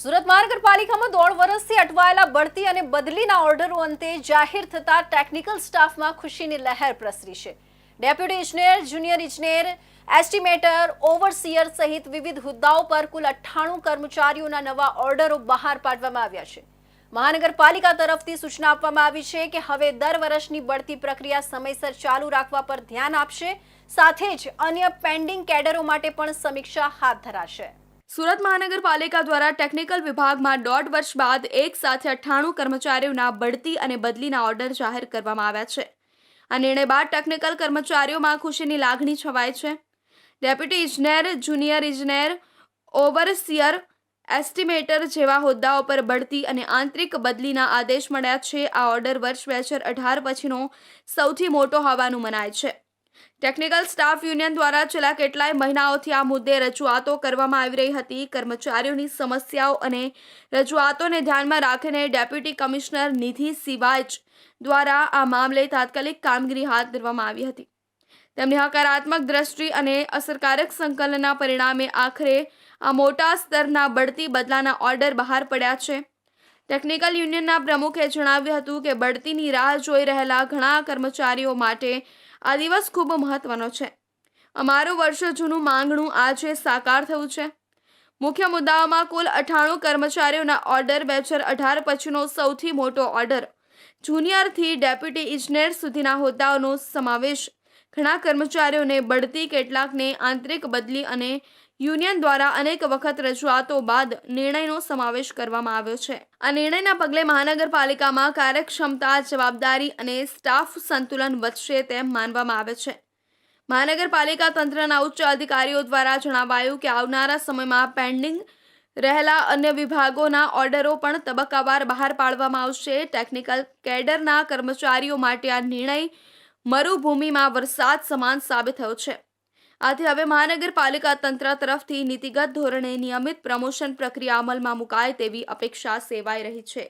સુરત મહાનગરપાલિકામાં 1.5 વર્ષથી અટવાયેલા બઢતી અને બદલીના ઓર્ડરો અંતે જાહેર થતા ટેકનિકલ સ્ટાફમાં ખુશીની લહેર પ્રસરી છે। ડેપ્યુટી ઇજનેર, જુનિયર ઇજનેર, એસ્ટિમેટર, ઓવરસીયર સહિત વિવિધ હોદ્દાઓ પર કુલ 98 કર્મચારીઓના નવા ઓર્ડરો બહાર પાડવામાં આવ્યા છે। મહાનગરપાલિકા તરફથી સૂચના આપવામાં આવી છે કે હવે દર વર્ષની બઢતી પ્રક્રિયા સમયસર ચાલુ રાખવા પર ધ્યાન આપશે, સાથે જ અન્ય પેન્ડિંગ કેડરો માટે પણ સમીક્ષા હાથ ધરાશે। સુરત મહાનગરપાલિકા દ્વારા ટેકનિકલ વિભાગમાં 1.5 વર્ષ બાદ એક સાથે 98 કર્મચારીઓના બઢતી અને બદલીના ઓર્ડર જાહેર કરવામાં આવ્યા છે। આ નિર્ણય બાદ ટેકનિકલ કર્મચારીઓમાં ખુશીની લાગણી છવાઈ છે। ડેપ્યુટી ઇજનેર, જુનિયર ઇજનેર, ઓવરસીયર, એસ્ટિમેટર જેવા હોદ્દાઓ પર બઢતી અને આંતરિક બદલીના આદેશ મળ્યા છે। આ ઓર્ડર વર્ષ 2018 પછીનો સૌથી મોટો હોવાનું મનાય છે। ટેકનિકલ સ્ટાફ યુનિયન દ્વારા છેલ્લા કેટલાય મહિનાઓથી આ મુદ્દે રજૂઆતો કરવામાં આવી રહી હતી। કર્મચારીઓની સમસ્યાઓ અને રજૂઆતોને ધ્યાનમાં રાખીને ડેપ્યુટી કમિશનર નિધિ સિવાચ દ્વારા આ મામલે તાત્કાલિક કામગીરી હાથ ધરવામાં આવી હતી। તેમની હકારાત્મક દ્રષ્ટિ અને અસરકારક સંકલનના પરિણામે આખરે આ મોટા સ્તરના બઢતી બદલાના ઓર્ડર બહાર પડ્યા છે। ટેકનિકલ યુનિયનના પ્રમુખે જણાવ્યું હતું કે બઢતીની રાહ જોઈ રહેલા ઘણા કર્મચારીઓ માટે આ દિવસ ખૂબ મહત્વનો છે। અમારું વર્ષો જૂનું માંગણું આજે સાકાર થયું છે। મુખ્ય મુદ્દાઓમાં કુલ 98 કર્મચારીઓના ઓર્ડર, 2018 પછીનો સૌથી મોટો ઓર્ડર, જુનિયરથી ડેપ્યુટી ઇજનેર સુધીના હોદ્દાઓનો સમાવેશ, ઘણા કર્મચારીઓને બઢતી, કેટલાકને આંતરિક બદલી અને યુનિયન દ્વારા અનેક વખત રજૂઆતો બાદ નિર્ણયનો સમાવેશ કરવામાં આવ્યો છે। આ નિર્ણયના પગલે મહાનગરપાલિકામાં કાર્યક્ષમતા, જવાબદારી અને સ્ટાફ સંતુલન વધશે તેમ માનવામાં આવે છે। મહાનગરપાલિકા તંત્રના ઉચ્ચ અધિકારીઓ દ્વારા જણાવાયું કે આવનારા સમયમાં પેન્ડિંગ રહેલા અન્ય વિભાગોના ઓર્ડરો પણ તબક્કાવાર બહાર પાડવામાં આવશે। ટેકનિકલ કેડરના કર્મચારીઓ માટે આ નિર્ણય મરુભૂમિમાં વરસાદ સમાન સાબિત થયો છે। આથી હવે મહાનગરપાલિકા તંત્ર તરફથી નીતિગત ધોરણે નિયમિત પ્રમોશન પ્રક્રિયા અમલમાં મુકાય તેવી અપેક્ષા સેવાઈ રહી છે।